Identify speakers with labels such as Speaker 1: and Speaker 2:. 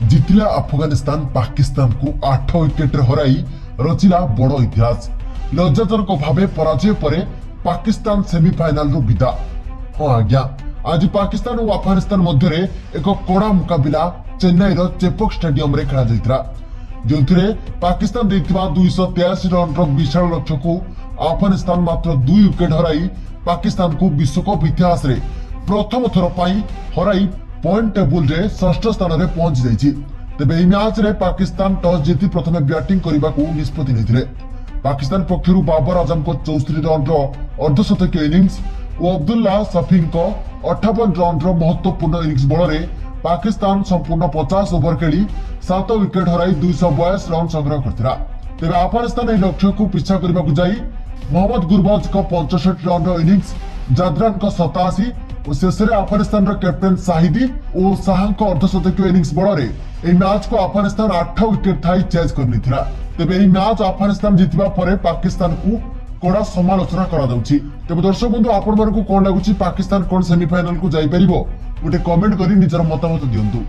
Speaker 1: जितिला अफगानिस्तान पाकिस्तान को 8 विकेट हराई रचिला बड़ इतिहास। लज्जाजनक भावे पराजय पर पाकिस्तान सेमिफाइनाल विदा। हाँ आज्ञा, आज पाकिस्तान और अफगानिस्तान मध्य एक कड़ा मुकाबिला चेन्नई चेपक स्टेडियम रे खेला जाइतिरा, जोथिरे पाकिस्तान देइतिबा 283 रन विशाल लक्ष्य को अफगानिस्तान मात्र 2 विकेट हराई पाकिस्तान को विश्वकप इतिहास रे प्रथम थर पाई हराई पॉइंट टेबुल रे षष्ठ स्थान रे पहुंच जाइछि। तेबे एई मैच रे पाकिस्तान टॉस जीति प्रथमे बैटिंग करबा को निष्पत्ति नेथिले। पाकिस्तान पक्षरु बाबर आजम को 64 रन अर्धशतकीय इनिंग्स और अब्दुल्ला शफी को 58 रन महत्वपूर्ण इनिंग्स बल पाकिस्तान संपूर्ण 50 ओवर खेली 7 विकेट हराई 242 रन संग्रह करथिला। तेबे अफगानिस्तान एई लक्ष्य को पीछा करबा को जाई मोहम्मद गुरबाज को 65 रन इनिंग्स, जादरान को 87 और शेष में अफगानिस्तान कैप्टेन शाहिदी और शाह को अर्धशतकीय इनिंग्स बल मैच को अफगानिस्तान 8 विकेट थाई चेज कर। तेबे एई मैच अफगानिस्तान जीतबा परे पाकिस्तान को कड़ा समालोचना करा जाउछि। तेबे दर्शक बंधु आपण मानकु कोन लागुछि पाकिस्तान कोन सेमीफाइनल को जाई परिबो गोटे कमेंट करी निजर मतामत दियंतु।